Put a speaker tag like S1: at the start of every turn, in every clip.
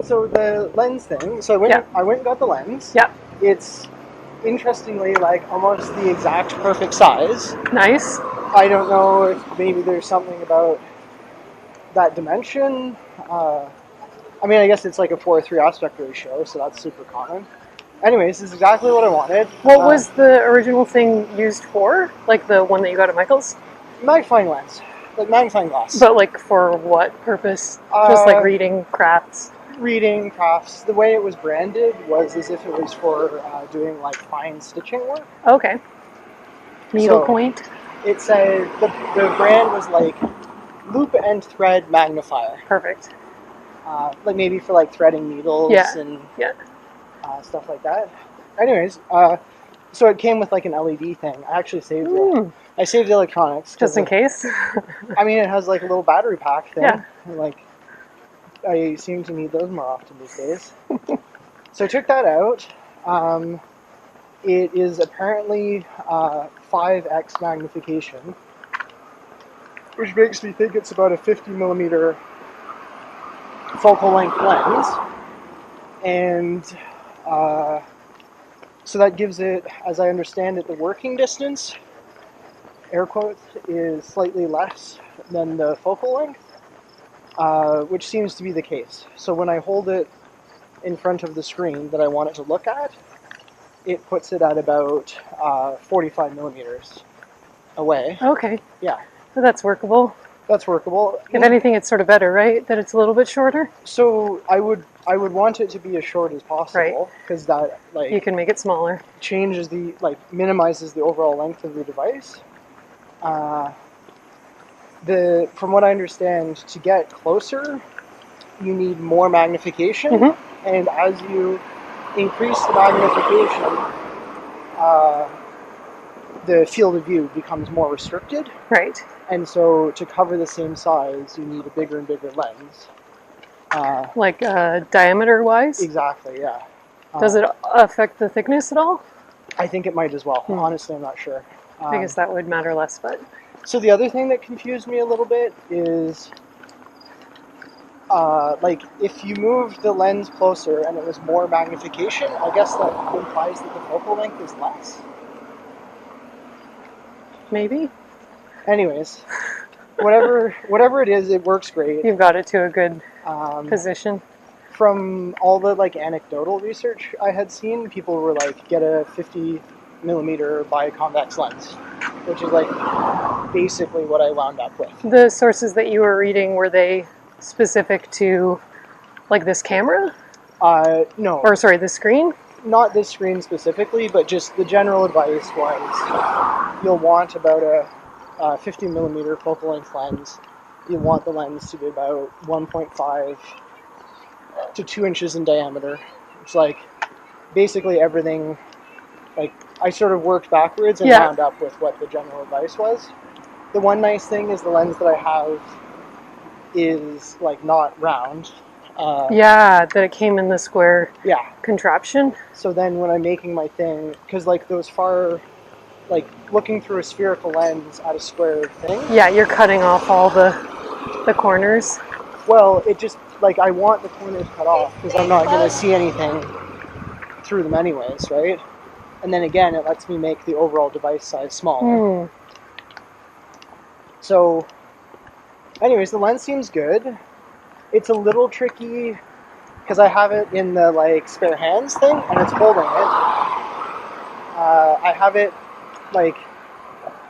S1: So the lens thing. So I went and got the lens.
S2: Yeah.
S1: It's interestingly like almost the exact perfect size.
S2: Nice.
S1: I don't know if maybe there's something about that dimension. I mean, I guess it's like a 4:3 aspect ratio, so that's super common. Anyways, this is exactly what I wanted.
S2: What was the original thing used for? Like the one that you got at Michael's?
S1: Magnifying lens, like magnifying glass.
S2: But like for what purpose? Just like reading crafts?
S1: Reading crafts. The way it was branded was as if it was for doing like fine stitching work.
S2: Okay. Needlepoint?
S1: It said the brand was like loop and thread magnifier.
S2: Perfect.
S1: Like maybe for like threading needles and stuff like that. Anyways, so it came with like an LED thing. I actually saved it. I saved the electronics.
S2: Just in case?
S1: I mean, it has like a little battery pack thing.
S2: Yeah.
S1: Like, I seem to need those more often these days. So I took that out. It is apparently 5x magnification, which makes me think it's about a 50 millimeter focal length lens. And so that gives it, as I understand it, the working distance, air quotes, is slightly less than the focal length, which seems to be the case. So when I hold it in front of the screen that I want it to look at, it puts it at about 45 millimeters away.
S2: Okay.
S1: Yeah.
S2: So that's workable.
S1: That's workable.
S2: If anything, it's sort of better, right? That it's a little bit shorter?
S1: So I would want it to be as short as possible, because that like
S2: you can make it smaller.
S1: Changes minimizes the overall length of the device. From what I understand, to get closer, you need more magnification, and as you increase the magnification, the field of view becomes more restricted.
S2: Right.
S1: And so to cover the same size, you need a bigger and bigger lens.
S2: Like diameter-wise?
S1: Exactly, yeah.
S2: Does it affect the thickness at all?
S1: I think it might as well. Honestly, I'm not sure.
S2: I guess that would matter less, but...
S1: So the other thing that confused me a little bit is, like, if you moved the lens closer and it was more magnification, I guess that implies that the focal length is less.
S2: Maybe.
S1: Anyways, whatever it is, it works great.
S2: You've got it to a good position.
S1: From all the like anecdotal research I had seen, people were like, get a 50 millimeter biconvex lens, which is like basically what I wound up with.
S2: The sources that you were reading, were they specific to like this camera?
S1: No.
S2: Or sorry, the screen?
S1: Not this screen specifically, but just the general advice was you'll want about a 50 millimeter focal length lens. You want the lens to be about 1.5 to 2 inches in diameter. It's like basically everything. Like I sort of worked backwards and wound up with what the general advice was. The one nice thing is the lens that I have is like not round.
S2: That it came in the square contraption.
S1: So then when I'm making my thing, because like those like looking through a spherical lens at a square thing.
S2: Yeah, you're cutting off all the corners.
S1: Well, it just, like I want the corners cut off because I'm not going to see anything through them anyways, right? And then again, it lets me make the overall device size smaller. So, anyways, the lens seems good. It's a little tricky because I have it in the like spare hands thing and it's holding it. I have it like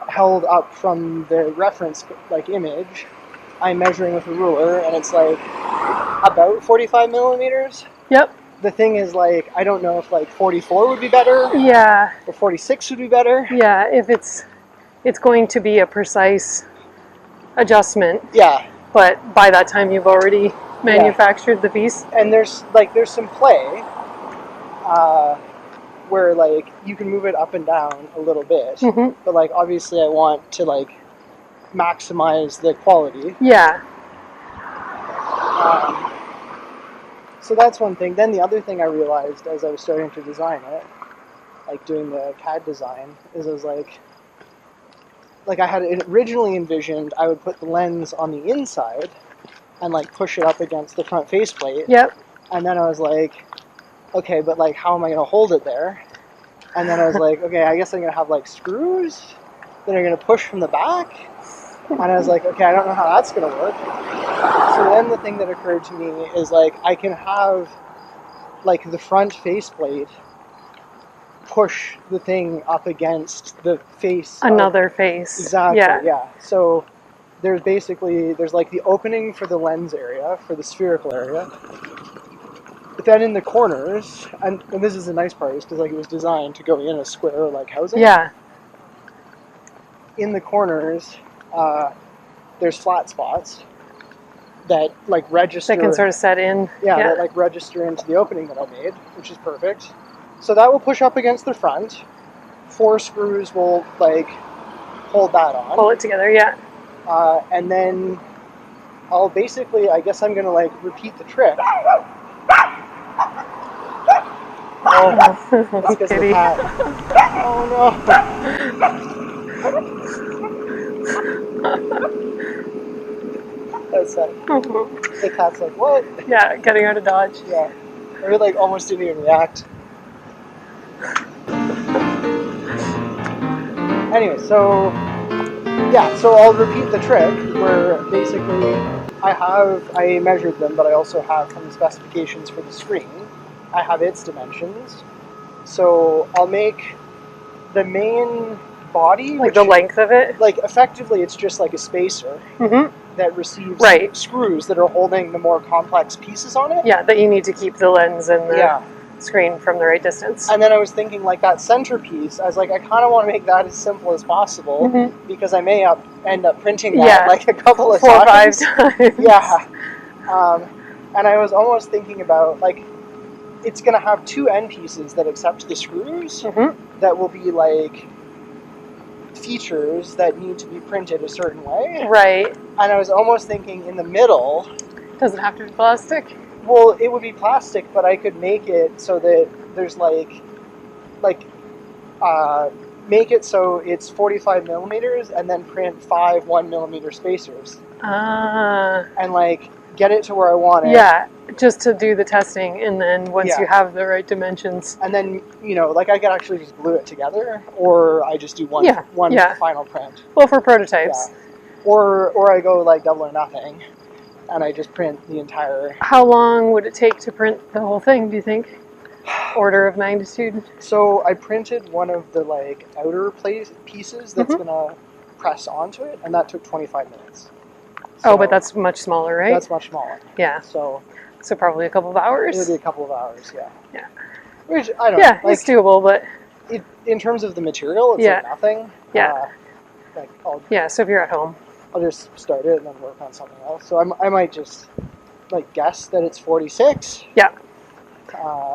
S1: held up from the reference like image. I'm measuring with a ruler and it's like about 45 millimeters.
S2: Yep.
S1: The thing is like, I don't know if like 44 would be better.
S2: Yeah.
S1: Or 46 would be better.
S2: Yeah, if it's going to be a precise adjustment.
S1: Yeah.
S2: But by that time you've already manufactured the piece.
S1: And there's some play where like you can move it up and down a little bit. But like obviously I want to like maximize the quality.
S2: Yeah.
S1: So that's one thing. Then the other thing I realized as I was starting to design it, like doing the CAD design, is I was like I had it originally envisioned I would put the lens on the inside and like push it up against the front faceplate.
S2: Yep.
S1: And then I was like, okay, but like, how am I going to hold it there? And then I was like, okay, I guess I'm going to have like screws that are going to push from the back. And I was like, okay, I don't know how that's going to work. So then the thing that occurred to me is like, I can have like the front faceplate push the thing up against the face.
S2: Another face.
S1: Exactly,
S2: Yeah.
S1: So there's like the opening for the lens area, for the spherical area. But then in the corners, and this is the nice part, is because like it was designed to go in a square like housing.
S2: Yeah.
S1: In the corners, there's flat spots that like register.
S2: That can sort of set in.
S1: Yeah, that like register into the opening that I made, which is perfect. So that will push up against the front. 4 screws will like hold that on.
S2: Pull it together, yeah.
S1: And then I'll basically, I guess I'm gonna like repeat the trick. Oh, that's because of the cat. Oh no. That's the cat's like, what?
S2: Yeah, getting out of Dodge.
S1: Yeah. Or like almost didn't even react. Anyway, so I'll repeat the trick where basically I measured them, but I also have from the specifications for the screen, I have its dimensions. So I'll make the main body,
S2: like the length of it.
S1: Like effectively, it's just like a spacer that receives screws that are holding the more complex pieces on it.
S2: Yeah, that you need to keep the lens and the screen from the right distance.
S1: And then I was thinking like that centerpiece, I was like, I kind of want to make that as simple as possible because I may end up printing that like a couple of
S2: 4 or 5 times.
S1: Yeah. And I was almost thinking about like, it's going to have 2 end pieces that accept the screws that will be like features that need to be printed a certain way.
S2: Right.
S1: And I was almost thinking in the middle.
S2: Doesn't have to be plastic?
S1: Well, it would be plastic, but I could make it so that there's make it so it's 45 millimeters and then print 5 1mm spacers. And like get it to where I want it.
S2: Yeah, just to do the testing, and then once you have the right dimensions.
S1: And then, like I could actually just glue it together, or I just do one final print.
S2: Well, for prototypes.
S1: Yeah. Or I go like double or nothing, and I just print the entire...
S2: How long would it take to print the whole thing, do you think? Order of magnitude?
S1: So I printed one of the like outer pieces that's going to press onto it, and that took 25 minutes.
S2: So but that's much smaller, right?
S1: That's much smaller.
S2: Yeah. So probably a couple of hours?
S1: It'll be a couple of hours, yeah.
S2: Yeah.
S1: Which, I don't know.
S2: Yeah, it's doable, but...
S1: in terms of the material, it's like nothing.
S2: Yeah. So if you're at home.
S1: I'll just start it and then work on something else. So I might just like guess that it's 46.
S2: Yeah.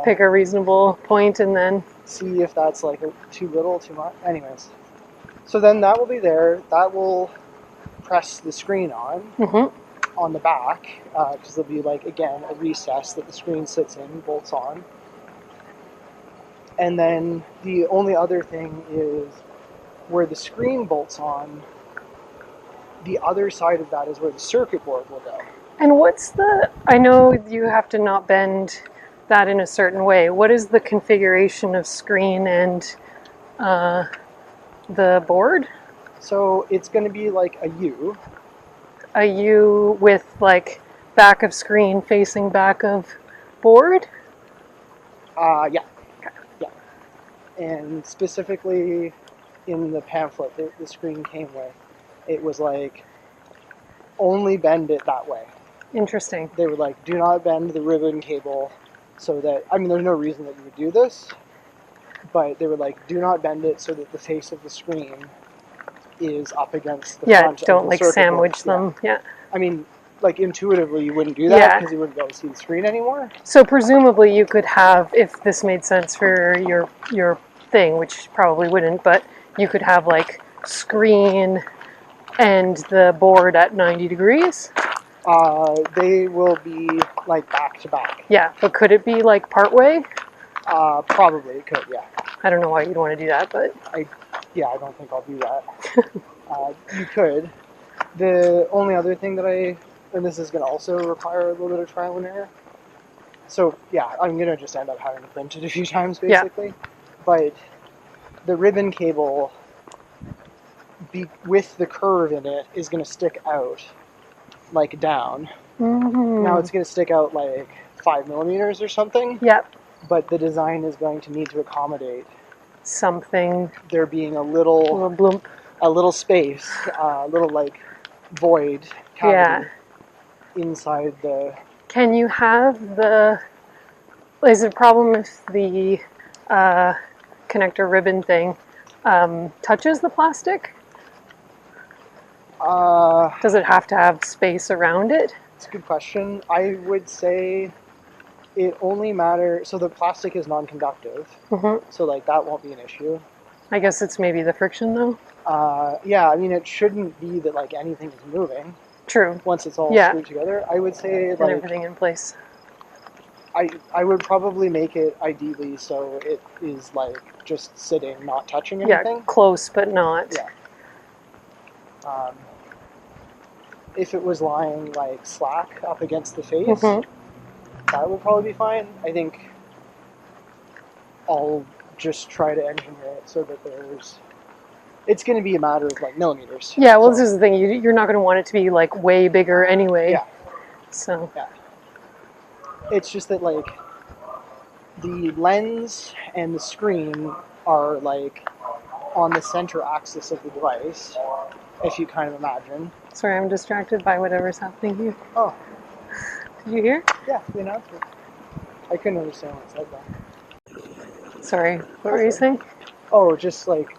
S2: Pick a reasonable point and then...
S1: See if that's like too little, too much. Anyways. So then that will be there. That will press the screen on the back, because there'll be like, again, a recess that the screen sits in, bolts on. And then the only other thing is where the screen bolts on, the other side of that is where the circuit board will go.
S2: And I know you have to not bend that in a certain way. What is the configuration of screen and the board?
S1: So it's going to be like a U.
S2: A U with like back of screen facing back of board?
S1: Yeah. Yeah. And specifically in the pamphlet that the screen came with, it was like, only bend it that way.
S2: Interesting.
S1: They were like, do not bend the ribbon cable so that, I mean, there's no reason that you would do this, but they were like, do not bend it so that the face of the screen is up against the front.
S2: Don't like sandwich them. Yeah.
S1: I mean, like intuitively you wouldn't do that because you wouldn't be able to see the screen anymore.
S2: So presumably you could have, if this made sense for your thing, which probably wouldn't, but you could have like screen and the board at 90 degrees.
S1: They will be like back to back.
S2: Yeah, but could it be like part way?
S1: Probably it could, yeah.
S2: I don't know why you'd want to do that, but...
S1: I don't think I'll do that. You could. The only other thing that and this is going to also require a little bit of trial and error. So yeah, I'm gonna just end up having to print it a few times basically. But the ribbon cable, with the curve in it, is gonna stick out like down. Now it's gonna stick out like 5 millimeters or something.
S2: Yep.
S1: But the design is going to need to accommodate
S2: Something.
S1: there being a
S2: Little bloop.
S1: little space, a little like void cavity inside the.
S2: Can you have the? Is it a problem if the connector ribbon thing touches the plastic? Does it have to have space around it?
S1: It's a good question. I would say it only matters. So the plastic is non-conductive, so like that won't be an issue.
S2: I guess it's maybe the friction though.
S1: Yeah, I mean it shouldn't be that like anything is moving.
S2: True.
S1: Once it's all screwed together, I would say
S2: and
S1: like
S2: everything in place.
S1: I would probably make it ideally so it is like just sitting, not touching anything.
S2: Yeah, close but not.
S1: Yeah. If it was lying like slack up against the face, that would probably be fine. I think I'll just try to engineer it so that it's going to be a matter of like millimeters.
S2: Yeah, well, this is the thing. You're not going to want it to be like way bigger anyway.
S1: Yeah.
S2: So.
S1: Yeah. It's just that like the lens and the screen are like on the center axis of the device, if you kind of imagine.
S2: Sorry, I'm distracted by whatever's happening here.
S1: Oh.
S2: Did you hear?
S1: Yeah, the announcement. I couldn't understand what it said though.
S2: Sorry, what were you saying?
S1: Oh, just like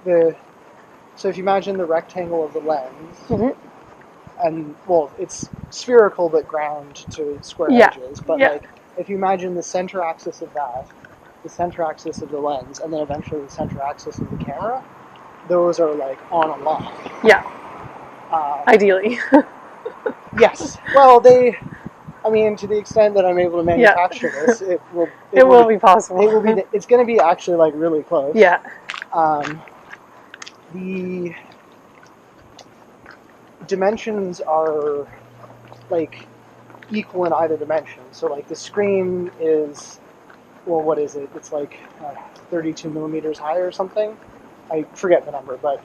S1: so if you imagine the rectangle of the lens, and well, it's spherical but ground to square edges, but like if you imagine the center axis of that, the center axis of the lens, and then eventually the center axis of the camera, those are like on a line.
S2: Yeah. Ideally.
S1: Yes. Well, I mean, to the extent that I'm able to manufacture this, it will
S2: be possible.
S1: It will be. It's going to be actually like really close.
S2: Yeah.
S1: The dimensions are like equal in either dimension. So like the screen is, well, what is it? It's like 32 millimeters high or something. I forget the number, but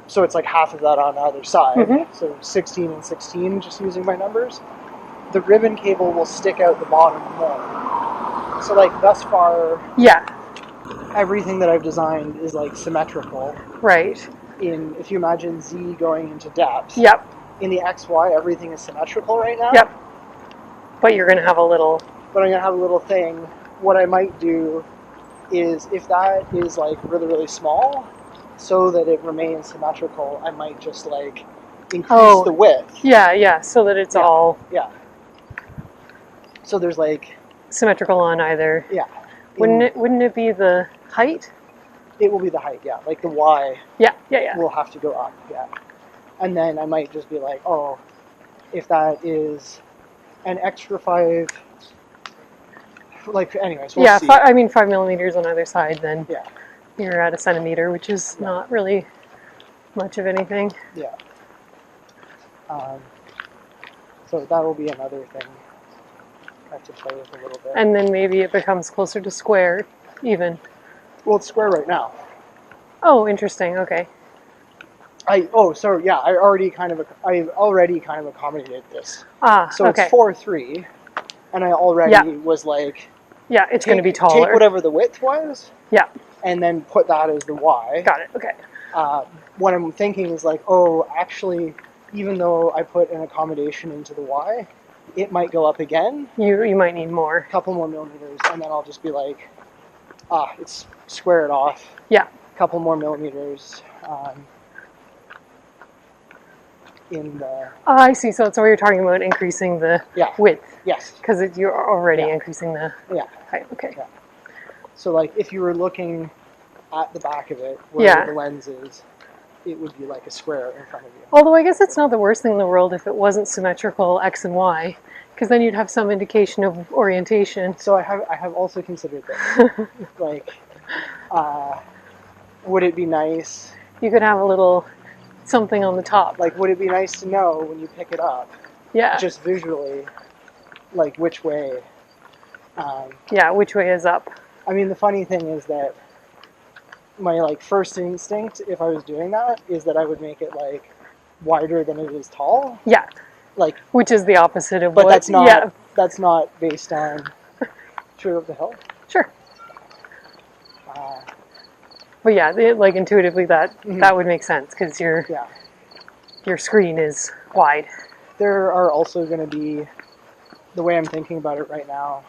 S1: so it's like half of that on either side. So 16 and 16, just using my numbers. The ribbon cable will stick out the bottom more. So like thus far, everything that I've designed is like symmetrical.
S2: Right.
S1: If you imagine Z going into depth.
S2: Yep.
S1: In the XY, everything is symmetrical right now.
S2: Yep. But you're going to have a little.
S1: But I'm going to have a little thing. What I might do is, if that is like really, really small, so that it remains symmetrical, I might just like increase the width.
S2: Yeah, so that it's all.
S1: Yeah. So there's like.
S2: Symmetrical on either.
S1: Yeah.
S2: Wouldn't it be the height?
S1: It will be the height, yeah. Like the Y.
S2: Yeah.
S1: Will have to go up, yeah. And then I might just be like, oh, if that is an extra 5, like, anyways, we'll see.
S2: I mean 5 millimeters on either side, then
S1: yeah.
S2: You're at a centimeter, which is not really much of anything.
S1: Yeah. So that will be another thing I have to play with a little bit.
S2: And then maybe it becomes closer to square, even.
S1: Well, it's square right now.
S2: Oh, interesting. Okay.
S1: I've already kind of accommodated this. So
S2: okay.
S1: it's 4.3, and I already was like,
S2: yeah, it's going to be taller.
S1: Take whatever the width was.
S2: Yeah.
S1: And then put that as the Y.
S2: Got it. Okay.
S1: What I'm thinking is like, oh, actually, even though I put an accommodation into the Y, it might go up again.
S2: You might need more.
S1: A couple more millimeters, and then I'll just be like, it's square it off.
S2: Yeah.
S1: A couple more millimeters. In the.
S2: I see. So you're talking about increasing the width.
S1: Yes.
S2: Because you're already increasing the height. Okay.
S1: Yeah. So like if you were looking at the back of it, where the lens is, it would be like a square in front of you.
S2: Although I guess it's not the worst thing in the world if it wasn't symmetrical X and Y, because then you'd have some indication of orientation.
S1: So I have also considered that. Like, would it be nice?
S2: You could have a little something on the top.
S1: Like, would it be nice to know when you pick it up?
S2: Yeah.
S1: Just visually, like which way.
S2: Yeah, which way is up?
S1: I mean, the funny thing is that my like first instinct, if I was doing that, is that I would make it like wider than it is tall.
S2: Yeah,
S1: Like,
S2: which is the opposite of
S1: but
S2: what.
S1: that's not.
S2: Yeah,
S1: That's not based on true up the hill.
S2: sure.
S1: Uh,
S2: But yeah, like intuitively that would make sense because
S1: yeah.
S2: your screen is wide.
S1: There are also going to be, the way I'm thinking about it right now,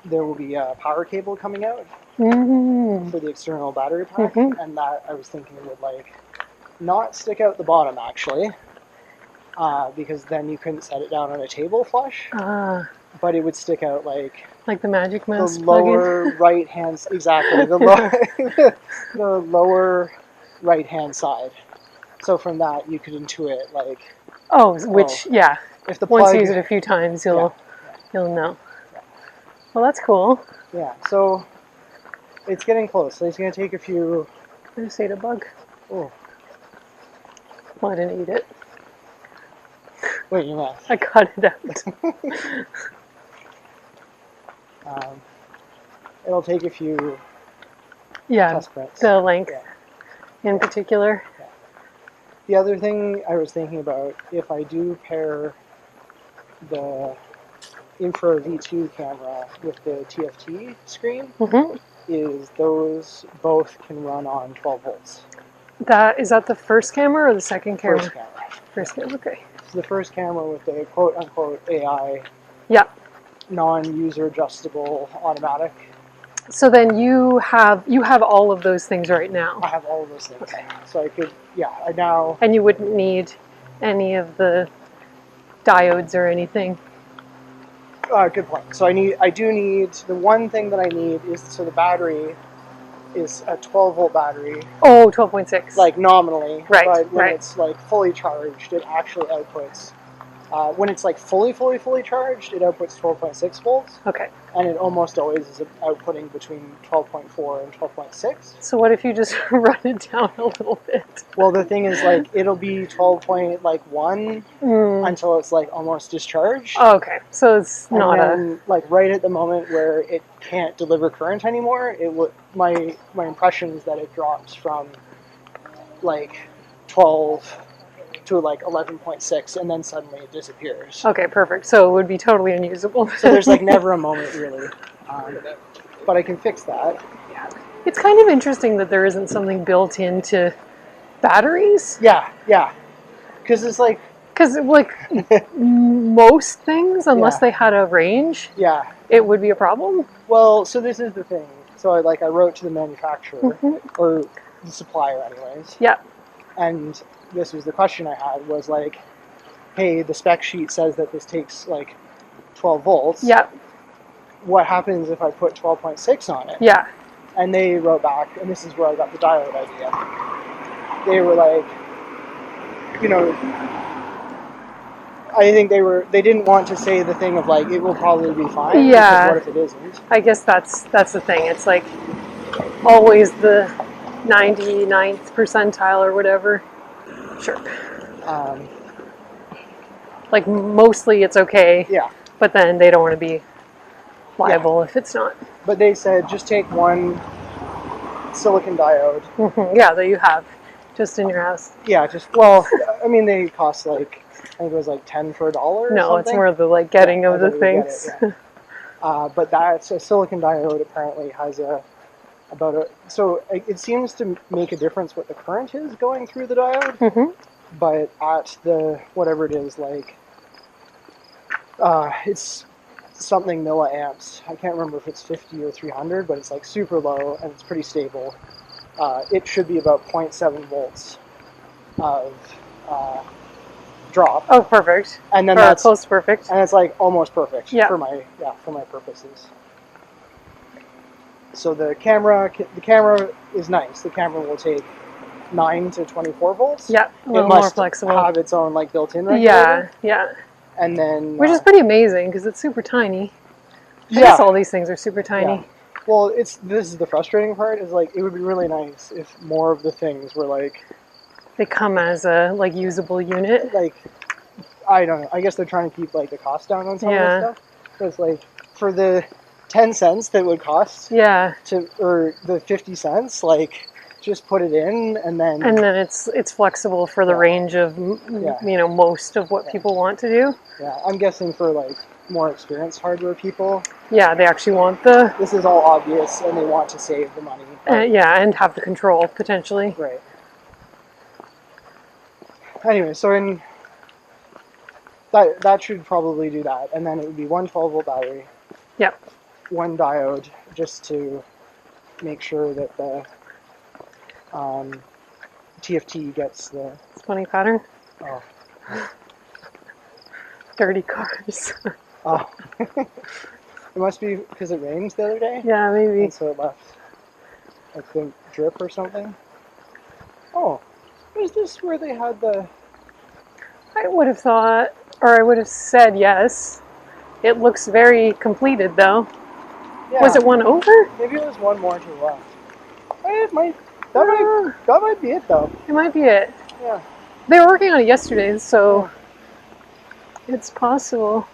S1: there will be a power cable coming out
S2: Mm-hmm.
S1: for the external battery pack,
S2: Mhm.
S1: and that I was thinking would like not stick out the bottom actually, because then you couldn't set it down on a table flush, but it would stick out like
S2: the Magic
S1: the
S2: Mouse
S1: lower
S2: plugin.
S1: right hand, exactly the lower the lower right hand side. So from that you could intuit like,
S2: Oh, which yeah.
S1: if the
S2: Once
S1: plug,
S2: you use it a few times, you'll know. Well, that's cool.
S1: yeah. So it's getting close. So it's going to take a few.
S2: There's a bug.
S1: Oh,
S2: Well, I didn't eat it.
S1: wait, you must.
S2: I cut it out.
S1: It'll take a few
S2: Yeah,
S1: test prints.
S2: the length
S1: Yeah.
S2: in particular.
S1: The other thing I was thinking about, if I do pair the Infra V2 camera with the TFT screen,
S2: Mm-hmm.
S1: is those both can run on 12 volts.
S2: Is that the first camera or the second camera?
S1: First camera.
S2: First camera. Okay.
S1: It's the first camera with the quote-unquote AI,
S2: Yeah.
S1: non-user adjustable automatic.
S2: So then you have all of those things right now,
S1: I have all of those things.
S2: Okay.
S1: So I could, I now,
S2: and you wouldn't need any of the diodes or anything.
S1: good point. So I do need, the one thing that I need is, so the battery is a 12 volt battery,
S2: Oh, 12.6.
S1: like nominally,
S2: Right,
S1: but when
S2: right.
S1: it's like fully charged, it actually outputs, when it's like fully charged, it outputs 12.6 volts,
S2: Okay.
S1: and it almost always is outputting between 12.4 and 12.6.
S2: So what if you just run it down a little bit?
S1: Well, the thing is, like, it'll be 12.1 until it's like almost discharged.
S2: Oh, okay. So it's
S1: And
S2: not
S1: then, like right at the moment where it can't deliver current anymore, it would my impression is that it drops from like 12 to like 11.6, and then suddenly it disappears.
S2: Okay, perfect. So it would be totally unusable.
S1: So there's like never a moment really, but I can fix that.
S2: It's kind of interesting that there isn't something built into batteries.
S1: Yeah, because it's like,
S2: Because like most things, unless
S1: Yeah.
S2: they had a range,
S1: yeah.
S2: it would be a problem.
S1: Well, so this is the thing. So I wrote to the manufacturer or the supplier, anyways.
S2: Yeah.
S1: And this was the question I had, was like, hey, the spec sheet says that this takes like 12 volts.
S2: Yeah.
S1: What happens if I put 12.6 on it?
S2: Yeah.
S1: And they wrote back, and this is where I got the diode idea. They were like, I think they didn't want to say the thing of like, it will probably be fine.
S2: Yeah.
S1: What if it isn't?
S2: I guess that's the thing. It's like always the 99th percentile or whatever. Sure. Like mostly it's okay.
S1: Yeah.
S2: But then they don't want to be liable if it's not.
S1: But they said just take one silicon diode.
S2: Yeah, that you have just in your house.
S1: Yeah, I mean, they cost like, I think it was like 10 for $1 or
S2: No,
S1: something.
S2: it's more the like getting of
S1: I
S2: the
S1: don't really get
S2: things.
S1: it, yeah. But that's a silicon diode apparently has so it seems to make a difference what the current is going through the diode, but at the, whatever it is, like, it's something milliamps. I can't remember if it's 50 or 300, but it's like super low and it's pretty stable. It should be about 0.7 volts of drop.
S2: Oh, perfect.
S1: And then
S2: Or
S1: that's
S2: close to perfect.
S1: and it's like almost perfect
S2: Yeah.
S1: for my purposes. So the camera is nice. The camera will take 9 to 24 volts.
S2: Yeah, a
S1: It
S2: little more
S1: must
S2: flexible.
S1: have its own like built-in regulator.
S2: Yeah.
S1: And then
S2: Which is pretty amazing because it's super tiny. I
S1: yeah.
S2: guess all these things are super tiny.
S1: Yeah. Well, this is the frustrating part, is like it would be really nice if more of the things were like
S2: They come as a like usable unit.
S1: like I don't know. I guess they're trying to keep like the cost down on some of
S2: Yeah.
S1: this stuff. So it's like for the 10 cents that would cost
S2: Yeah.
S1: or the 50 cents, like just put it in and then
S2: it's flexible for the range of most of what people want to do.
S1: Yeah, I'm guessing for like more experienced hardware people.
S2: Yeah, they actually want
S1: This is all obvious, and they want to save the money.
S2: and have the control potentially.
S1: Right. Anyway, so that should probably do that, and then it would be one 12-volt battery.
S2: Yep.
S1: One diode, just to make sure that the TFT gets the.
S2: It's funny pattern.
S1: Oh.
S2: Dirty cars.
S1: Oh. It must be because it rained the other day.
S2: Yeah, maybe.
S1: And so it left, I think, drip or something. Oh, is this where they had the?
S2: I would have thought, or I would have said yes. It looks very completed, though.
S1: Yeah.
S2: Was it one over?
S1: Maybe it was one more to the left. That might be it, though.
S2: It might be it.
S1: Yeah.
S2: They were working on it yesterday, so it's possible.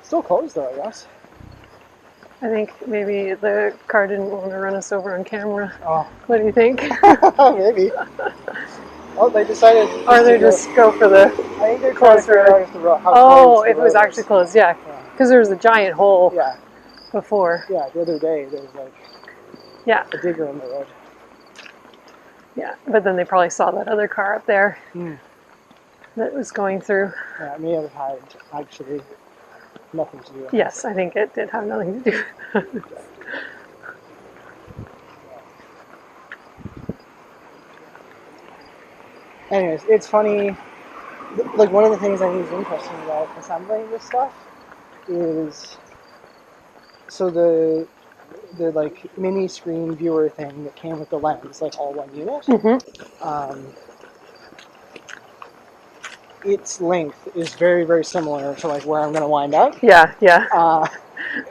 S1: Still closed, though, I guess.
S2: I think maybe the car didn't want to run us over on camera.
S1: Oh.
S2: What do you think?
S1: Maybe. Oh, they decided.
S2: Or they just go for the.
S1: I think they're trying to figure out if
S2: it was actually closed, yeah. Because there was a giant hole before.
S1: Yeah, the other day there was like a digger in the road.
S2: Yeah, but then they probably saw that other car up there that was going through.
S1: Yeah, it may have had actually nothing to do with it.
S2: Yes, I think it did have nothing to do with it.
S1: Anyways, it's funny. Like, one of the things I think is interesting about assembling this stuff is so the like mini screen viewer thing that came with the lens, like all one unit. Its length is very, very similar to like where I'm going to wind up.
S2: Yeah, yeah.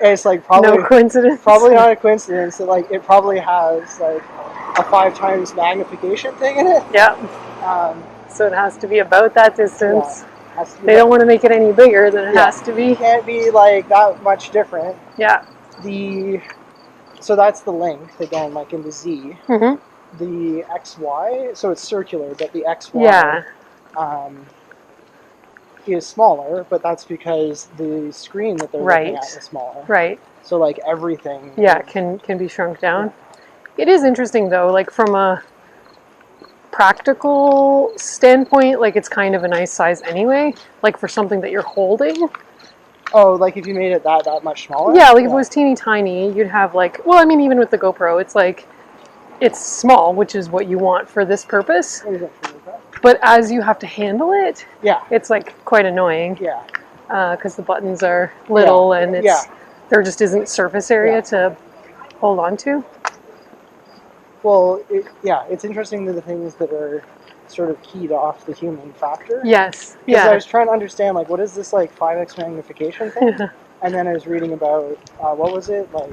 S1: It's like probably
S2: no coincidence.
S1: Probably not a coincidence that like it probably has like a 5 times magnification thing in it.
S2: Yeah. So it has to be about that distance.
S1: Yeah,
S2: they don't want to make it any bigger than it has to be.
S1: It can't be like that much different.
S2: Yeah.
S1: So that's the length again, like in the Z.
S2: Mm-hmm.
S1: The XY, so it's circular, but the XY is smaller, but that's because the screen that they're looking at is smaller.
S2: Right.
S1: So like everything.
S2: Yeah, can be shrunk down. Yeah. It is interesting though, like from a practical standpoint, like it's kind of a nice size anyway, like for something that you're holding.
S1: Oh, like if you made it that much smaller?
S2: Yeah, like if it was teeny tiny, you'd have like, well, I mean, even with the GoPro, it's like, it's small, which is what you want for this purpose. But as you have to handle it, it's like quite annoying.
S1: Yeah.
S2: Because the buttons are little and there just isn't surface area to hold on to.
S1: Well, it's interesting that the things that are sort of keyed off the human factor.
S2: Yes.
S1: Because I was trying to understand, like, what is this, like, 5x magnification thing? And then I was reading about, what was it, like,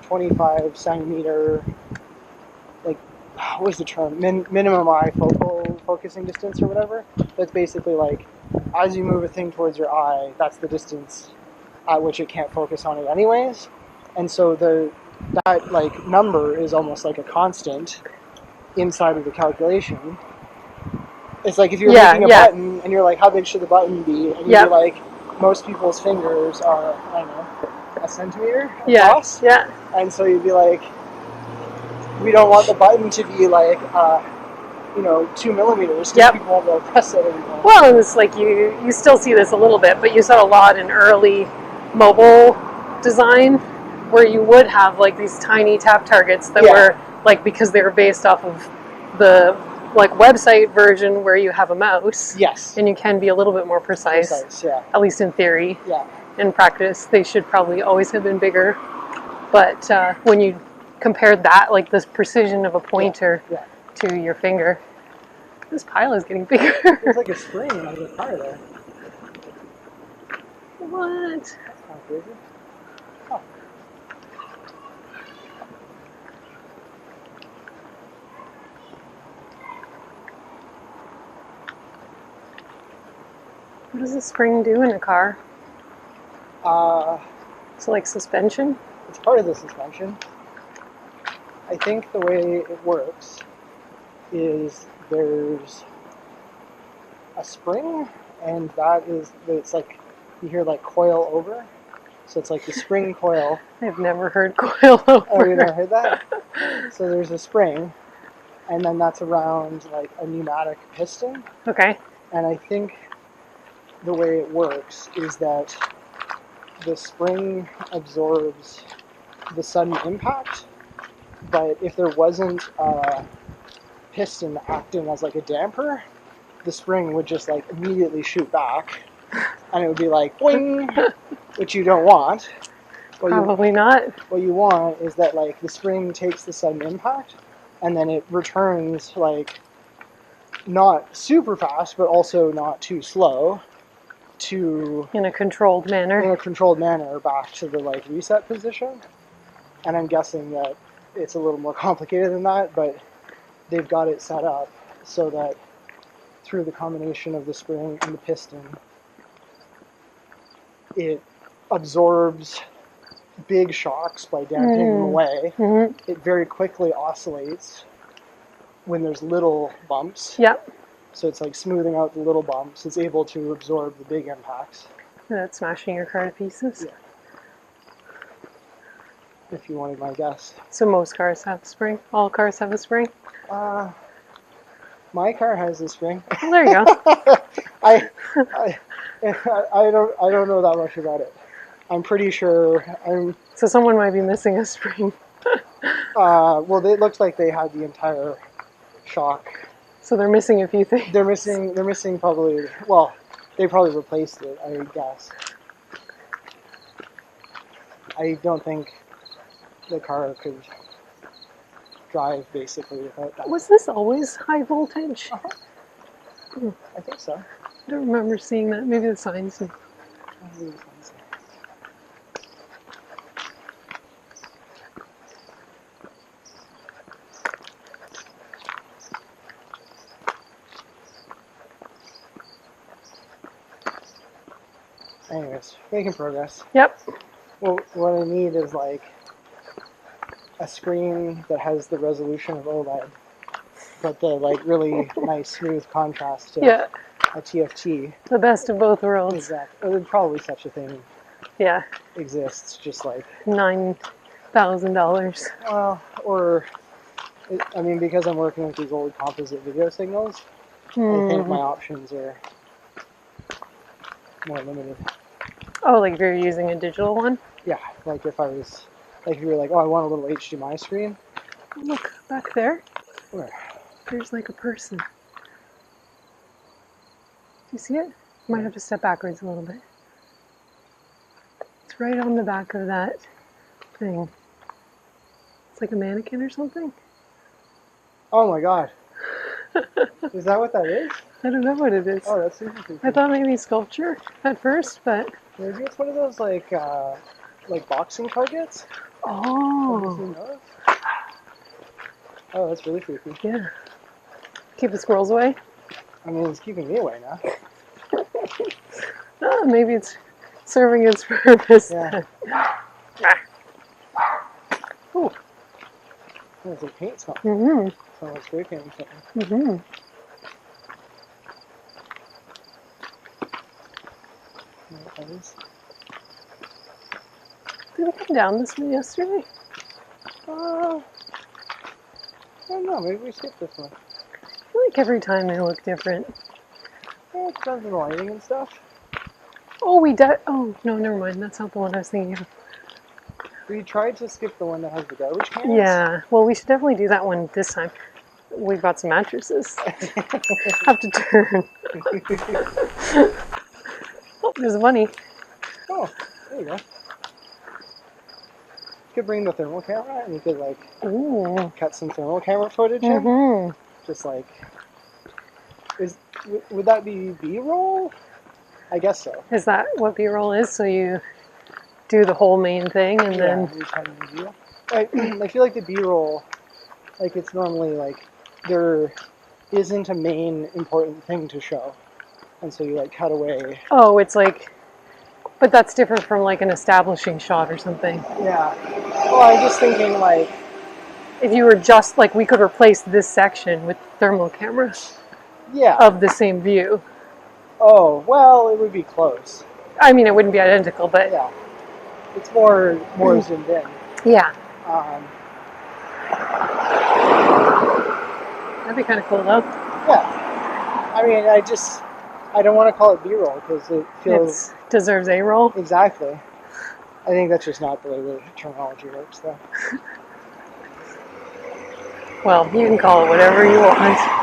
S1: 25 centimeter, like, what was the term? Minimum eye focusing distance or whatever. That's basically, like, as you move a thing towards your eye, that's the distance at which it can't focus on it anyways. And so that like number is almost like a constant inside of the calculation. It's like if you're making a button and you're like, how big should the button be? And you're like, most people's fingers are, I don't know, a centimeter across.
S2: Yeah.
S1: And so you'd be like, we don't want the button to be like 2 millimeters because people won't be able to press it anymore.
S2: Well, and it's like you still see this a little bit, but you saw a lot in early mobile design where you would have like these tiny tap targets that were like, because they were based off of the like website version where you have a mouse.
S1: Yes.
S2: And you can be a little bit more precise. At least in theory.
S1: Yeah.
S2: In practice, they should probably always have been bigger. But when you compare that, like this precision of a pointer to your finger, this pile is getting bigger.
S1: There's like a spring on the car there.
S2: What?
S1: That's kind of crazy. Oh.
S2: What does the spring do in a car?
S1: Uh,
S2: So like suspension?
S1: it's part of the suspension. I think the way it works is there's a spring, and it's like, you hear like coil over. So it's like the spring coil.
S2: I've never heard coil over.
S1: Oh, you never heard that? So there's a spring, and then that's around like a pneumatic piston.
S2: Okay.
S1: And I think the way it works is that the spring absorbs the sudden impact, but if there wasn't a piston acting as like a damper, the spring would just like immediately shoot back, and it would be like boing, which you don't want.
S2: Probably not.
S1: What you want is that like the spring takes the sudden impact, and then it returns like not super fast, but also not too slow,
S2: in a controlled manner.
S1: Back to the like reset position. And I'm guessing that it's a little more complicated than that, but they've got it set up so that through the combination of the spring and the piston, it absorbs big shocks by damping them away.
S2: Mm-hmm.
S1: It very quickly oscillates when there's little bumps.
S2: Yep.
S1: So it's like smoothing out the little bumps. It's able to absorb the big impacts.
S2: That's smashing your car to pieces.
S1: Yeah. If you wanted my guess.
S2: So most cars have a spring? All cars have a spring?
S1: My car has a spring.
S2: Well, there you go.
S1: I don't know that much about it. I'm pretty sure
S2: So someone might be missing a spring.
S1: well, it looks like they had the entire shock.
S2: So they're missing a few things.
S1: They're missing probably, well, they probably replaced it, I guess. I don't think the car could drive basically without that.
S2: Was this always high voltage?
S1: Uh-huh. I think so.
S2: I don't remember seeing that. Maybe the signs.
S1: Anyways, making progress.
S2: Yep.
S1: Well, what I need is like a screen that has the resolution of OLED, but the like really nice smooth contrast to a TFT.
S2: The best of both worlds.
S1: Exactly. Well, probably such a thing exists, just like
S2: $9,000.
S1: Well, I mean, because I'm working with these old composite video signals, I think my options are more limited.
S2: Oh, like if you're using a digital one?
S1: Yeah, like if you were like, oh, I want a little HDMI screen.
S2: Look, back there.
S1: Where?
S2: There's like a person. Do you see it? Might have to step backwards a little bit. It's right on the back of that thing. It's like a mannequin or something.
S1: Oh my god. Is that what that is?
S2: I don't know what it is.
S1: Oh, that's super creepy.
S2: I thought maybe sculpture at first, but...
S1: Maybe it's one of those like boxing targets?
S2: Oh.
S1: Have you seen those? Oh, that's really creepy.
S2: Yeah. Keep the squirrels away?
S1: I mean, it's keeping me away now.
S2: Oh, maybe it's serving its purpose.
S1: Yeah. Ooh. There's a paint smell.
S2: Mm-hmm.
S1: Someone's spray painting something.
S2: Mm-hmm. Did we come down this way yesterday?
S1: I don't know, maybe we skipped this one.
S2: I feel like every time they look different.
S1: Yeah, it depends on the lighting and stuff.
S2: Oh, we did. Oh, no, never mind. That's not the one I was thinking of.
S1: We tried to skip the one that has the garbage cans.
S2: Yeah, well, we should definitely do that one this time. We've got some mattresses. Have to turn. Oh, there's a bunny.
S1: Oh, there you go. You could bring the thermal camera and you could like cut some thermal camera footage in. Just like, would that be B-roll? I guess so.
S2: Is that what B-roll is? So you do the whole main thing and then...
S1: I feel like the B-roll, like it's normally like, there isn't a main important thing to show. and so you like cut away.
S2: Oh, it's like, but that's different from like an establishing shot or something.
S1: Yeah. Well, I was just thinking like,
S2: If you were just like, we could replace this section with thermal cameras
S1: yeah.
S2: of the same view.
S1: Oh, well, it would be close.
S2: I mean, it wouldn't be identical, but
S1: Yeah. It's more zoomed in.
S2: yeah,
S1: Um,
S2: that'd be kind of cool though.
S1: yeah. I mean, I don't want to call it B-roll because it feels...
S2: It deserves A roll.
S1: Exactly. I think that's just not the way the terminology works, though.
S2: Well, you can call it whatever you want.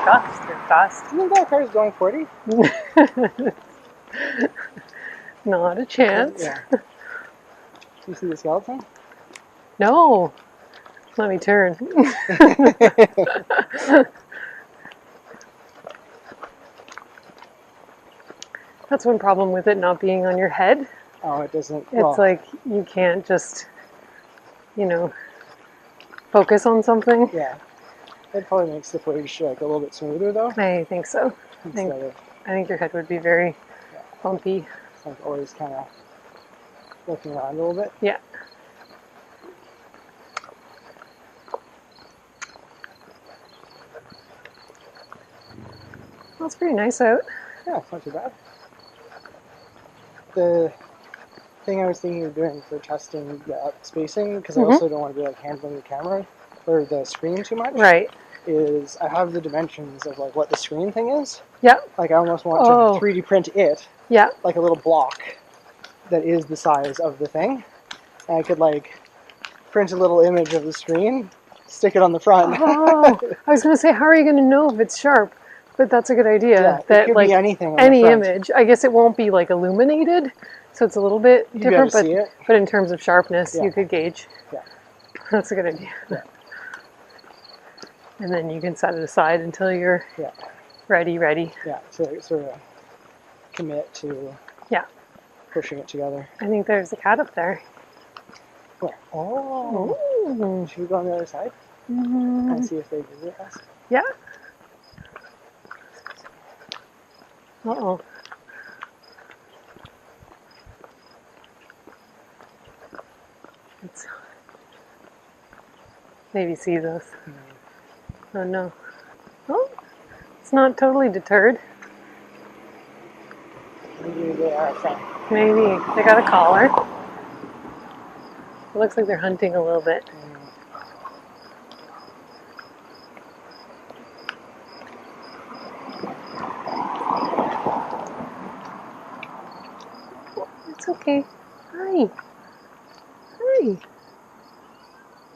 S2: Gosh, they're fast.
S1: Do you think that car is going 40?
S2: Not a chance.
S1: Yeah. Do you see the skeleton?
S2: No. Let me turn. That's one problem with it not being on your head.
S1: Oh, it doesn't...
S2: It's like you can't just, focus on something.
S1: Yeah. It probably makes the footage like a little bit smoother, though.
S2: I think so. I think your head would be very bumpy.
S1: Like always kind of looking around a little bit.
S2: Yeah. Well, it's pretty nice out.
S1: Yeah, it's not too bad. The thing I was thinking of doing for testing the spacing, because I also don't want to be like handling the camera or the screen too much.
S2: Right.
S1: Is I have the dimensions of like what the screen thing is.
S2: Yeah.
S1: Like I almost want to 3D print it.
S2: Yeah.
S1: Like a little block that is the size of the thing. And I could like print a little image of the screen, stick it on the front.
S2: Oh, I was going to say, how are you going to know if it's sharp? But that's a good idea.
S1: Yeah,
S2: that
S1: it could
S2: like
S1: be anything.
S2: Any image. I guess it won't be like illuminated, so it's a little bit different. But in terms of sharpness, you could gauge.
S1: Yeah.
S2: That's a good idea.
S1: Yeah.
S2: And then you can set it aside until you're ready.
S1: Yeah, so sort of commit to pushing it together.
S2: I think there's a cat up there.
S1: Where? Oh.
S2: Ooh.
S1: Should we go on the other side and see if they visit us?
S2: Yeah. Uh-oh. Maybe sees us. Oh no. Oh, it's not totally deterred.
S1: Maybe they are friends.
S2: Maybe. They got a collar. It looks like they're hunting a little bit. It's okay. Hi. Hi.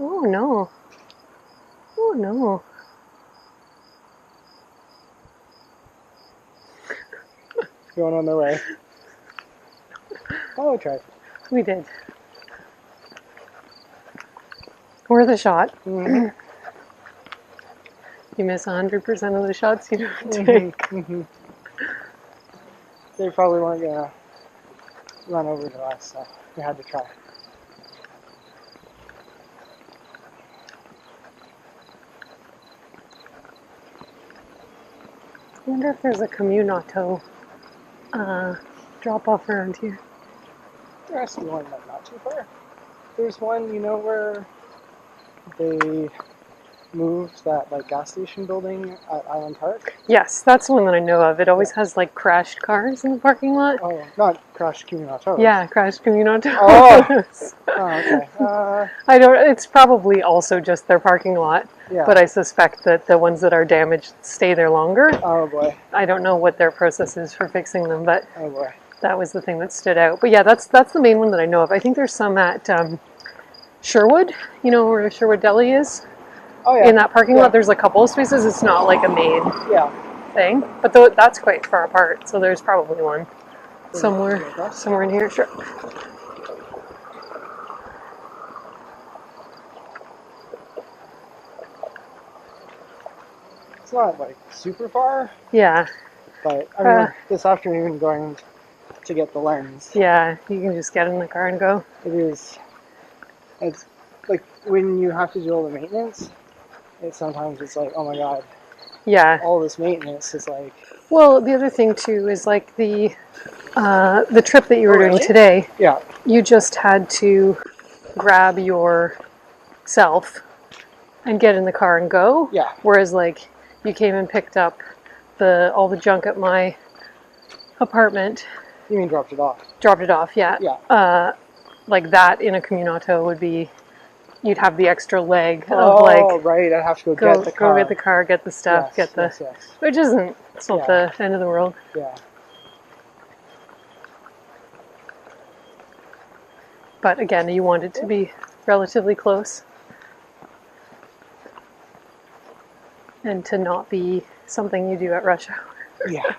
S2: Oh no. Oh no.
S1: Going on their way. Oh, we tried.
S2: We did. Worth a shot.
S1: Mm-hmm.
S2: You miss 100% of the shots you don't take.
S1: Mm-hmm. They probably weren't gonna run over to us, so we had to try.
S2: I wonder if there's a commune auto drop off around here.
S1: There has to be one like not too far. There's one, where they moved that like gas station building at Island Park.
S2: Yes, that's the one that I know of. It always has like crashed cars in the parking lot.
S1: Oh, not crashed commune autos.
S2: Yeah, crashed commune autos.
S1: Oh, okay.
S2: I don't. It's probably also just their parking lot.
S1: Yeah.
S2: But I suspect that the ones that are damaged stay there longer.
S1: Oh boy.
S2: I don't know what their process is for fixing them, but
S1: Oh boy.
S2: that was the thing that stood out. But yeah, that's the main one that I know of. I think there's some at Sherwood. You know where Sherwood Deli is?
S1: Oh yeah.
S2: In that parking lot, there's a couple of spaces. It's not like a main thing, but that's quite far apart. So there's probably one somewhere in here. Sure.
S1: It's not like super far.
S2: Yeah.
S1: But I mean, this afternoon going to get the lens.
S2: Yeah, you can just get in the car and go.
S1: It's like when you have to do all the maintenance. Sometimes it's like, oh my god,
S2: Yeah.
S1: all this maintenance is like,
S2: Well, the other thing too is like the trip that you were doing
S1: really?
S2: today.
S1: yeah,
S2: You just had to grab yourself and get in the car and go.
S1: yeah.
S2: Whereas like you came and picked up all the junk at my apartment,
S1: You mean dropped it off?
S2: dropped it off. Yeah.
S1: Yeah.
S2: Like that in a communauto would be, you'd have the extra leg of
S1: Oh,
S2: like
S1: right. I have to go
S2: go
S1: get the car.
S2: go get the car, get the stuff,
S1: Yes,
S2: get the
S1: yes.
S2: which isn't, it's not
S1: Yeah.
S2: the end of the world.
S1: Yeah.
S2: But again, you want it to be relatively close and to not be something you do at rush hour.
S1: Yeah.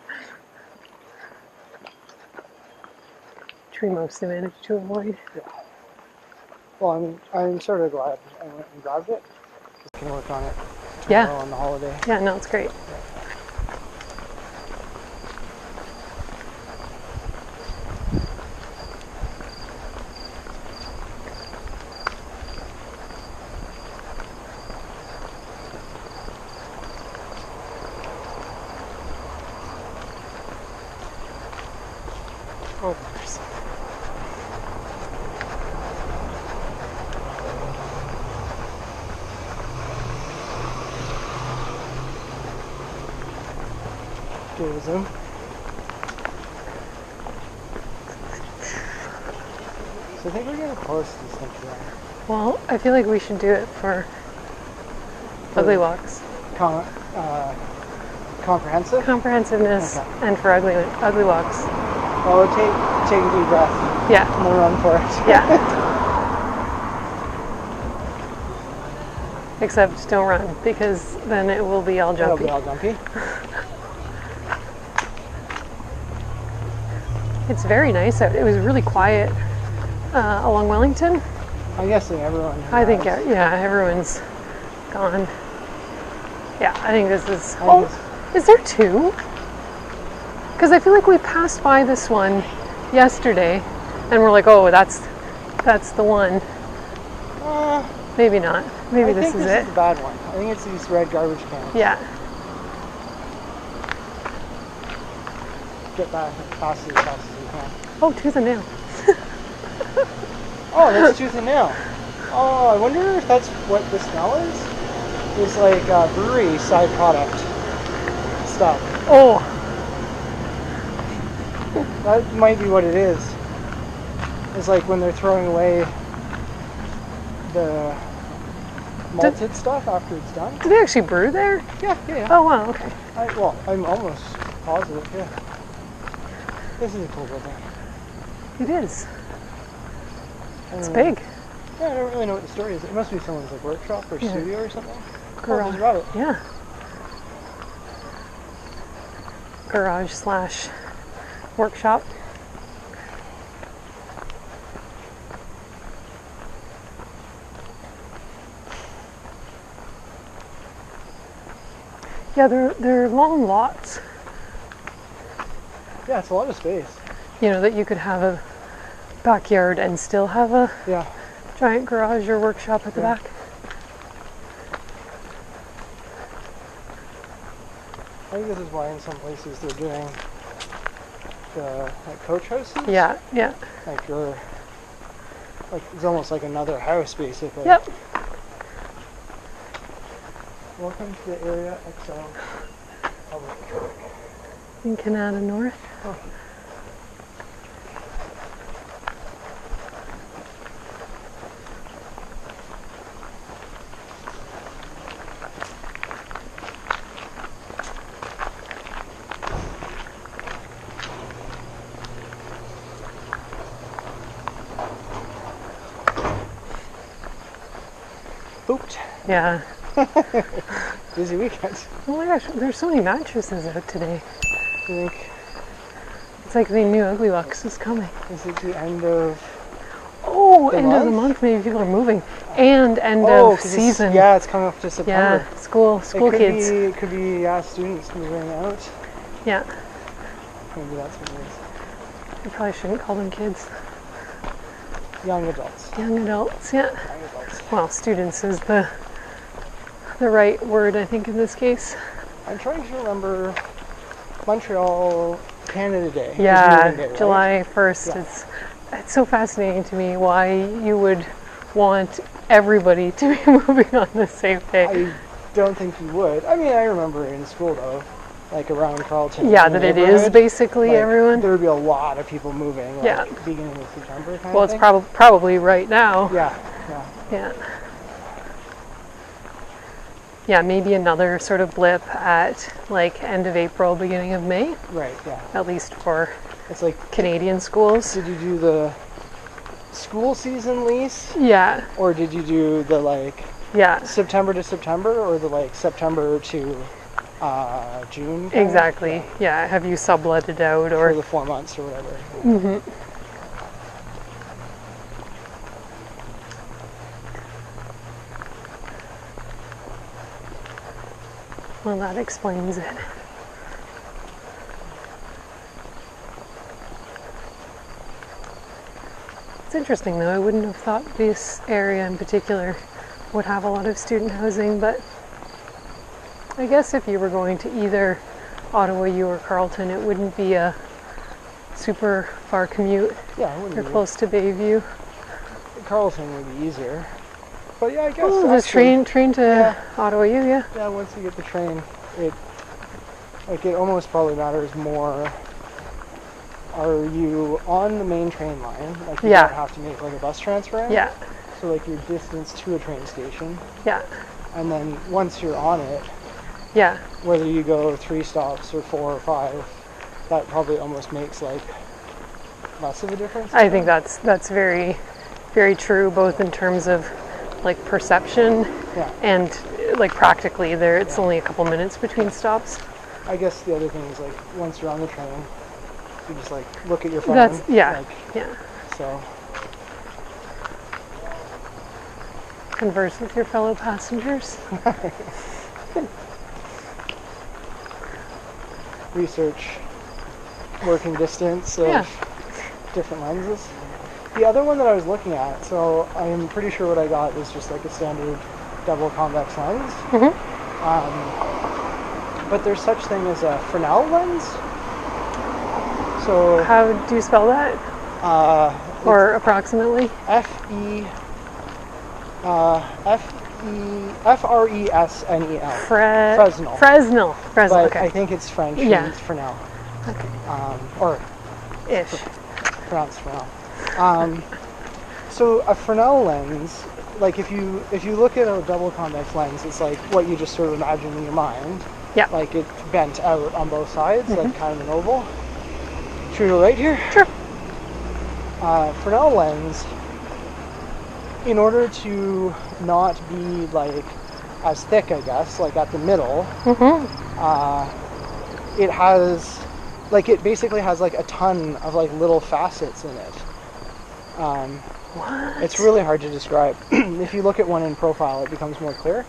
S2: Which we mostly managed to avoid.
S1: Yeah. Well, I'm sort of glad I went and grabbed it. Just can work on it
S2: Yeah.
S1: tomorrow on the holiday.
S2: Yeah, no, it's great. Oh, of course.
S1: Give it a zoom. So I think we're getting close to this thing today.
S2: Well, I feel like we should do it for ugly walks.
S1: Comprehensive?
S2: Comprehensiveness
S1: Okay.
S2: and for ugly walks.
S1: Well, take a deep breath
S2: Yeah.
S1: and then run for it.
S2: Yeah. Except don't run, because then it will be all
S1: That'll
S2: jumpy.
S1: be all jumpy.
S2: It's very nice out. It was really quiet along Wellington.
S1: I'm guessing everyone.
S2: I think, yeah, everyone's gone. Yeah, I think this is... Oh, is there two? Because I feel like we passed by this one yesterday, and we're like, oh, that's the one. Maybe not. Maybe this is
S1: it.
S2: it.
S1: Is the bad one. I think it's these red garbage cans.
S2: Yeah.
S1: Get back as fast as you can.
S2: Oh, tooth and nail.
S1: Oh, that's tooth and nail. Oh, I wonder if that's what the smell is. It's like brewery side product stuff.
S2: Oh,
S1: That might be what it is. It's like when they're throwing away the malted stuff after it's done.
S2: do they actually brew there?
S1: Yeah.
S2: Oh, wow, okay.
S1: I'm almost positive, yeah. This is a cool building.
S2: It is. It's
S1: Uh,
S2: big.
S1: Yeah, I don't really know what the story is. It must be someone's like workshop or studio or something.
S2: Garage.
S1: Oh, got it.
S2: Yeah. Garage slash workshop. Yeah, they're long lots.
S1: Yeah, it's a lot of space.
S2: You know, that you could have a backyard and still have a
S1: Yeah.
S2: giant garage or workshop at the back.
S1: I think this is why in some places they're doing the like coach houses.
S2: Yeah, yeah.
S1: Like you're like it's almost like another house basically.
S2: Yep.
S1: Welcome to the Area XL public track.
S2: In Canada North.
S1: Oh. Booped.
S2: Yeah.
S1: Busy weekend.
S2: Oh my gosh, there's so many mattresses out today.
S1: I think
S2: It's like the new Ugly Box is coming.
S1: is it the end of
S2: Oh,
S1: the
S2: end of the month, maybe people are moving. And end of
S1: 'cause
S2: season.
S1: it's coming up to September.
S2: Yeah, school kids.
S1: It could be students moving out.
S2: Yeah,
S1: Maybe that's what it is.
S2: I probably shouldn't call them kids.
S1: Young adults.
S2: Young adults, yeah.
S1: Young adults.
S2: Well, students is the right word, I think, in this case.
S1: I'm trying to remember Montreal Canada Day. is
S2: Yeah,
S1: moving day, right?
S2: July 1st.
S1: Yeah.
S2: It's so fascinating to me why you would want everybody to be moving on the same day.
S1: I don't think you would. I mean, I remember in school though, like around Carleton.
S2: Yeah,
S1: in the
S2: that it is
S1: neighborhood,
S2: basically
S1: like,
S2: everyone.
S1: There would be a lot of people moving. Like,
S2: Yeah.
S1: beginning of September kind
S2: Well,
S1: of
S2: it's
S1: thing.
S2: probably right now.
S1: Yeah.
S2: Yeah. Yeah, maybe another sort of blip at like end of April, beginning of May,
S1: Right. Yeah.
S2: at least for
S1: It's like,
S2: Canadian schools.
S1: did you do the school season lease,
S2: Yeah,
S1: or did you do the like
S2: yeah,
S1: September to September, or the like September to June? kind of?
S2: exactly. Yeah, have you subletted out
S1: For
S2: or
S1: the 4 months or whatever.
S2: well, that explains it. It's interesting though. I wouldn't have thought this area in particular would have a lot of student housing, but I guess if you were going to either Ottawa U or Carleton, it wouldn't be a super far commute.
S1: Yeah, it wouldn't
S2: You're
S1: be.
S2: close to Bayview.
S1: Carleton would be easier. But yeah, I guess
S2: Oh, the
S1: actually,
S2: train to
S1: yeah.
S2: Ottawa U, yeah.
S1: Yeah, once you get the train, it almost probably matters more. Are you on the main train line? Like you
S2: Yeah.
S1: don't have to make like a bus transfer in?
S2: Yeah,
S1: So like your distance to a train station,
S2: yeah,
S1: and then once you're on it,
S2: yeah.
S1: whether you go 3 stops or 4 or 5, that probably almost makes like less of a difference.
S2: I think that's very, very true, both in terms of like perception
S1: Yeah.
S2: and like practically there it's only a couple minutes between stops.
S1: I guess the other thing is like once you're on the train, you just like look at your phone.
S2: That's yeah.
S1: Like,
S2: Yeah.
S1: so
S2: Converse with your fellow passengers.
S1: research working distance of
S2: Yeah.
S1: different lenses. The other one that I was looking at, so I'm pretty sure what I got was just like a standard double convex lens. But there's such thing as a Fresnel lens. So
S2: How do you spell that? Or approximately?
S1: Fresnel. Fresnel.
S2: Fresnel.
S1: But
S2: Okay.
S1: I think it's French.
S2: Yeah.
S1: And it's Fresnel.
S2: Okay.
S1: Or
S2: Ish.
S1: pronounced Fresnel. So a Fresnel lens, like if you look at a double convex lens, it's like what you just sort of imagine in your mind.
S2: Yeah.
S1: Like it bent out on both sides, like kind of an oval. Should we go right here?
S2: Sure.
S1: Fresnel lens, in order to not be like as thick, I guess, like at the middle, it has, like it basically has like a ton of like little facets in it.
S2: What?
S1: It's really hard to describe. If you look at one in profile, it becomes more clear.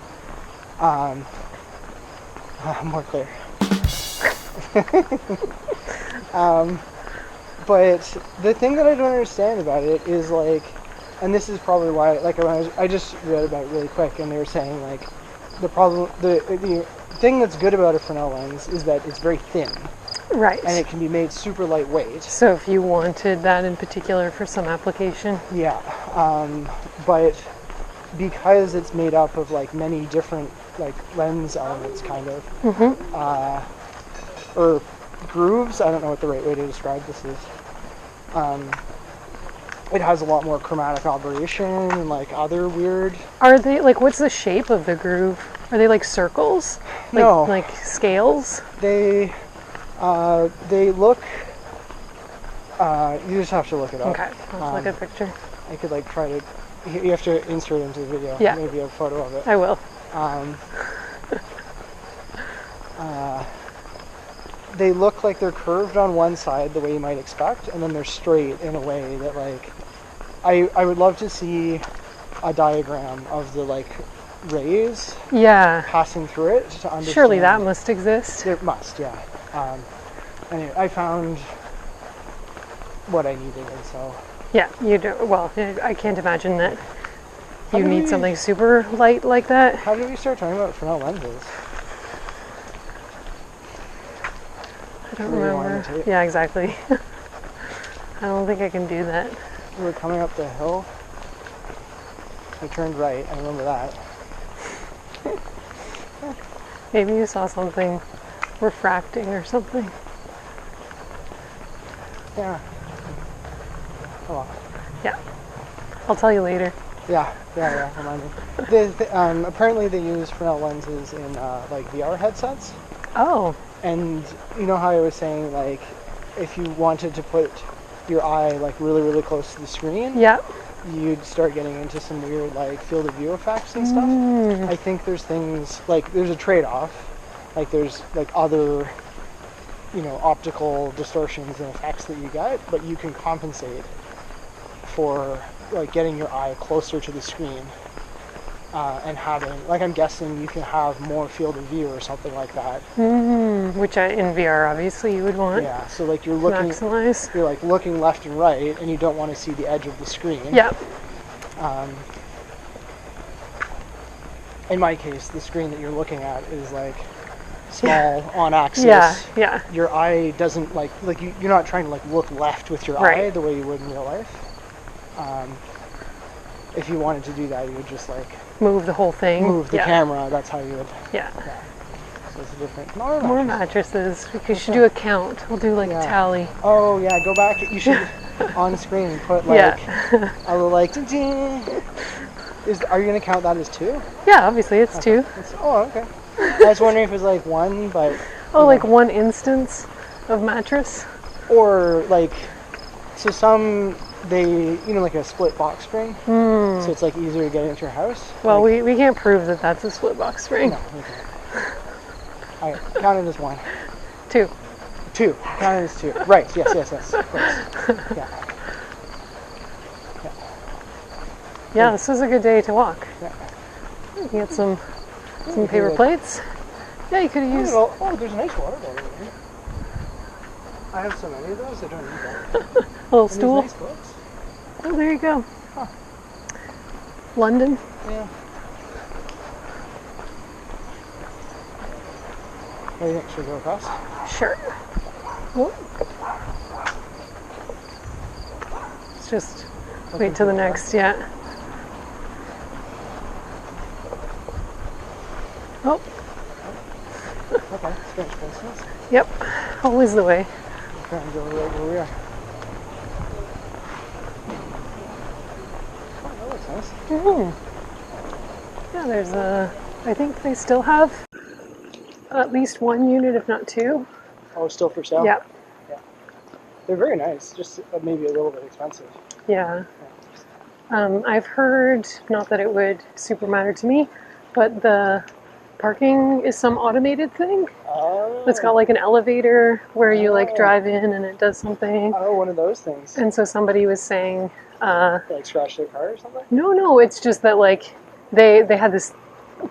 S1: More clear. But the thing that I don't understand about it is like, and this is probably why, like I just read about it really quick, and they were saying like, the thing that's good about a Fresnel lens is that it's very thin,
S2: Right.
S1: and it can be made super lightweight.
S2: So if you wanted that in particular for some application.
S1: Yeah, but because it's made up of like many different like lens elements, kind of, or grooves. I don't know what the right way to describe this is. It has a lot more chromatic aberration and like other weird.
S2: Are they like, what's the shape of the groove? Are they like circles? Like,
S1: No.
S2: Like scales?
S1: They look. You just have to look it up.
S2: Okay, I'll look at a picture.
S1: I could like try to. You have to insert it into the video.
S2: Yeah.
S1: Maybe a photo of it.
S2: I will.
S1: They look like they're curved on one side the way you might expect, and then they're straight in a way that like I would love to see a diagram of the like rays
S2: Yeah.
S1: passing through it to understand.
S2: Surely that must exist.
S1: It must, yeah. Anyway, I found what I needed, and so
S2: Yeah, you do. Well, I can't imagine that
S1: How
S2: you
S1: do
S2: need
S1: we-
S2: something super light like that.
S1: how did we start talking about Fresnel lenses?
S2: I don't
S1: Rewind the
S2: remember.
S1: tape.
S2: Yeah, exactly. I don't think I can do that.
S1: We were coming up the hill. We turned right. I remember that.
S2: Maybe you saw something refracting or something.
S1: Yeah. Oh well.
S2: Yeah. I'll tell you later.
S1: Yeah. Remind me. Apparently they use Fresnel lenses in like VR headsets.
S2: Oh.
S1: And you know how I was saying, like, if you wanted to put your eye like really, really close to the screen,
S2: Yeah.
S1: you'd start getting into some weird like field of view effects and stuff. I think there's things like there's a trade-off. Like there's like other, optical distortions and effects that you get, but you can compensate for like getting your eye closer to the screen and having, like, I'm guessing you can have more field of view or something like that.
S2: Which in VR obviously you would want.
S1: Yeah, so like you're
S2: Maximize.
S1: you're like looking left and right, and you don't want to see the edge of the screen.
S2: Yeah.
S1: In my case, the screen that you're looking at is like small on axis.
S2: Yeah.
S1: Your eye doesn't you're not trying to like look left with your eye the way you would in real life. If you wanted to do that, you would just like
S2: move the whole thing.
S1: Move the camera. That's how you would.
S2: Yeah.
S1: So it's a different.
S2: More mattresses. We should do a count. We'll do like a tally.
S1: Oh yeah, go back. You should on screen put like a little like. Are you gonna count that as 2?
S2: Yeah, obviously it's 2.
S1: Okay. I was wondering if it was like 1, but.
S2: Like one instance of mattress.
S1: Or like, so some they like a split box spring. So it's like easier to get into your house.
S2: Well, we can't prove that that's a split box spring.
S1: No, we can't. Alright, count it as 1.
S2: 2.
S1: 2. Count it as 2. Right, yes. Of course.
S2: Yeah, this was a good day to walk.
S1: Yeah.
S2: You can get some paper plates. Yeah, you could have used...
S1: there's a nice water bottle there. I have so many of those, I don't need that.
S2: A little stool.
S1: Nice books.
S2: Oh, there you go.
S1: Huh.
S2: London.
S1: Yeah. What do you think? Should we go across?
S2: Sure. Whoop. Let's just wait till the next, Oh.
S1: Okay, Spanish places.
S2: Yep. Always the way.
S1: Try and go right where we are. Oh, that looks nice.
S2: Yeah, there's I think they still have at least 1 unit, if not 2.
S1: Oh, still for sale?
S2: Yeah.
S1: They're very nice, just maybe a little bit expensive.
S2: Yeah. I've heard, not that it would super matter to me, but the parking is some automated thing.
S1: Oh.
S2: It's got like an elevator where you like drive in and it does something.
S1: Oh, one of those things.
S2: And so somebody was saying...
S1: like scratch their car or something?
S2: No, it's just that like they had this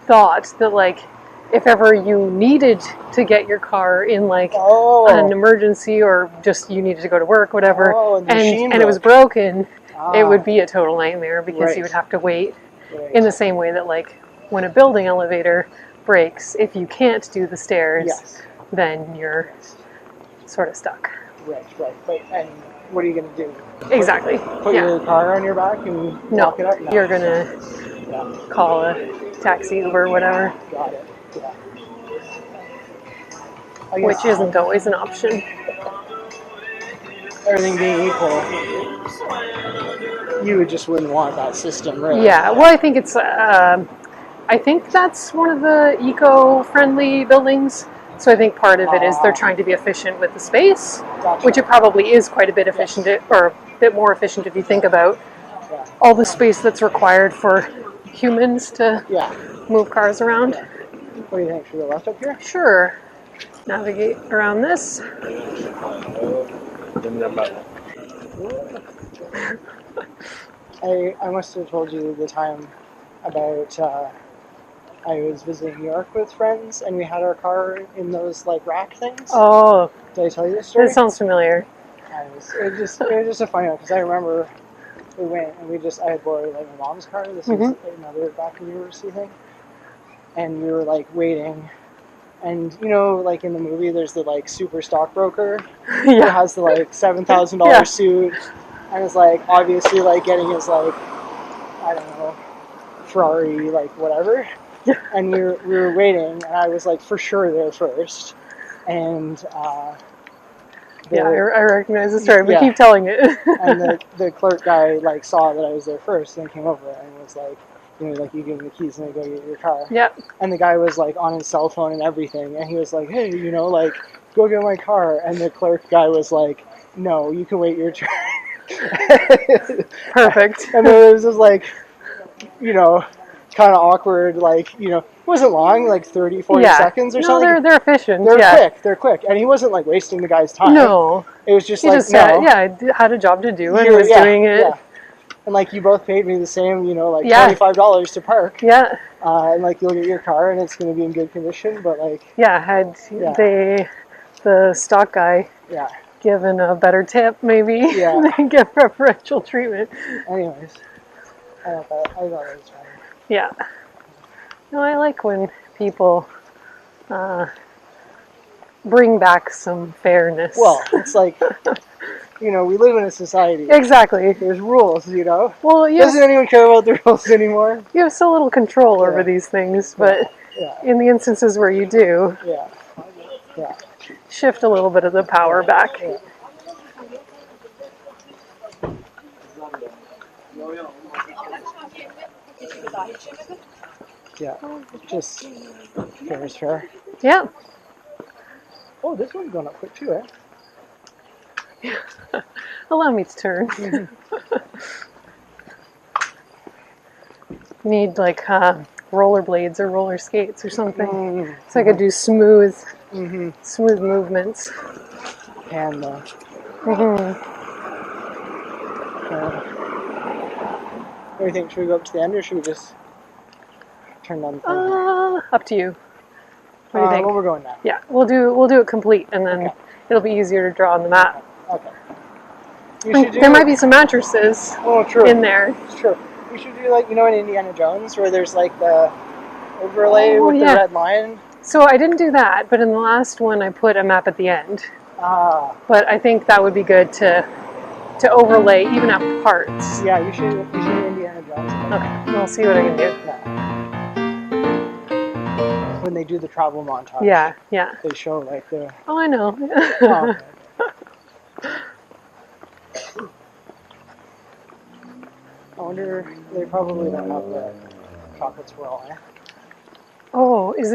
S2: thought that like if ever you needed to get your car in like an emergency or just you needed to go to work, whatever, and it was broken, it would be a total nightmare because you would have to wait in the same way that like when a building elevator breaks, if you can't do the stairs, then you're sort of stuck.
S1: Right. And what are you going to do?
S2: Exactly.
S1: Put your car on your back and walk it up? No.
S2: You're going to call a taxi, Uber, whatever.
S1: Got it. Yeah.
S2: Which isn't always an option.
S1: Everything being equal, you just wouldn't want that system, really.
S2: Yeah, well, I think it's... I think that's one of the eco-friendly buildings. So I think part of it is they're trying to be efficient with the space, which it probably is quite a bit efficient, or a bit more efficient if you think about all the space that's required for humans to move cars around.
S1: What do you think? Should we go left up here?
S2: Sure. Navigate around this.
S1: I must have told you the time about I was visiting New York with friends and we had our car in those like rack things.
S2: Oh.
S1: Did I tell you this story?
S2: That sounds familiar.
S1: It was just a funny one because I remember we went and I had borrowed like my mom's car. This was another back in university thing. And we were like waiting And you know, like in the movie, there's the like super stockbroker who
S2: Yeah.
S1: has the like $7,000
S2: Yeah.
S1: suit, and is like obviously like getting his like, I don't know, Ferrari, like whatever.
S2: Yeah.
S1: And we were waiting, and I was like for sure there first, and
S2: Yeah, I recognize the story, but
S1: Yeah.
S2: keep telling it.
S1: and the clerk guy like saw that I was there first, and came over and was like, you know, like you give him the keys and they go get your car.
S2: Yeah.
S1: And the guy was like on his cell phone and everything, and he was like, hey, you know, like go get my car. And the clerk guy was like, no, you can wait your turn.
S2: Perfect.
S1: And then it was just like, you know, kind of awkward, like, you know, it wasn't long, like 30, 40 seconds or
S2: no,
S1: something.
S2: They're efficient.
S1: They're quick. And he wasn't like wasting the guy's time.
S2: No.
S1: It was just
S2: He
S1: like,
S2: just had a job to do and was doing it.
S1: Yeah. And like you both paid me the same, you know, like $25 to park.
S2: Yeah.
S1: And like you'll get your car and it's going to be in good condition, but like.
S2: Yeah, had the stock guy given a better tip, maybe they get preferential treatment.
S1: Anyways, I thought it was funny.
S2: Yeah. No, I like when people bring back some fairness.
S1: Well, it's like, you know, we live in a society.
S2: Exactly.
S1: There's rules, you know.
S2: Well,
S1: doesn't anyone care about the rules anymore?
S2: You have so little control over these things, but in the instances where you do, shift a little bit of the power back.
S1: Yeah, just fair is fair.
S2: Yeah.
S1: Oh, this one's going up quick too, eh?
S2: Allow me to turn. Need like rollerblades or roller skates or something, so I could do smooth movements.
S1: And what do you think? Should we go up to the end or should we just turn on the thing?
S2: Up to you. What do you think?
S1: Well, we're going now.
S2: Yeah, we'll do it complete, and then it'll be easier to draw on the map.
S1: Okay.
S2: There might be some mattresses in there.
S1: It's true. You should do like, you know, in Indiana Jones where there's like the overlay with the red line.
S2: So I didn't do that, but in the last one I put a map at the end. But I think that would be good to overlay even at parts.
S1: Yeah, you should do Indiana Jones.
S2: Okay, we'll see what I can do.
S1: When they do the travel montage.
S2: Yeah.
S1: They show like the.
S2: Oh, I know.
S1: I wonder, they probably don't have the chocolate swirl, eh?
S2: Oh, is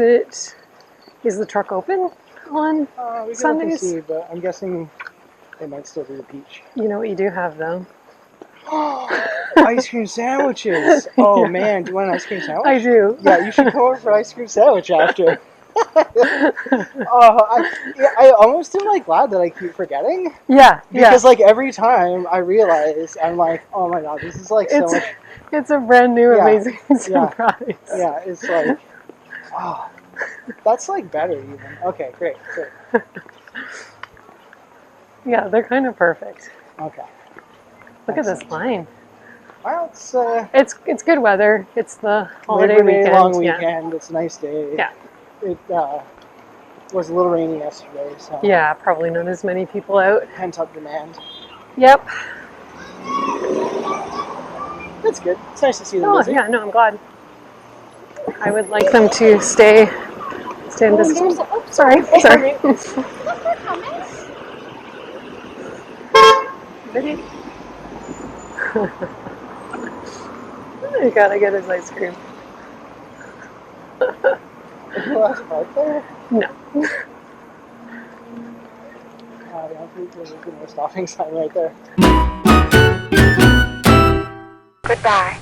S2: the truck open on
S1: we can
S2: Sundays?
S1: see, but I'm guessing they might still do the peach.
S2: You know what you do have, though?
S1: Ice cream sandwiches! Oh man, do you want an ice cream sandwich?
S2: I do.
S1: Yeah, you should come over for ice cream sandwich after. I almost am like glad that I keep forgetting.
S2: Yeah,
S1: because like every time I realize, I'm like, oh my god, this is like so much.
S2: It's a brand new amazing surprise.
S1: Yeah, it's like, that's like better even. Okay, great.
S2: Yeah, they're kind of perfect.
S1: Okay.
S2: Look at this line.
S1: Well,
S2: it's good weather. It's the holiday
S1: Labor Day,
S2: weekend.
S1: long weekend. It's a nice day.
S2: Yeah.
S1: It was a little rainy yesterday, so.
S2: Yeah, probably not as many people out.
S1: Pent up demand.
S2: Yep.
S1: That's good. It's nice to see them busy.
S2: Yeah, no, I'm glad. I would like them to stay in business. Sorry. You gotta get his ice cream.
S1: Is the last part there?
S2: No.
S1: There's a stopping sign right there.
S3: Goodbye.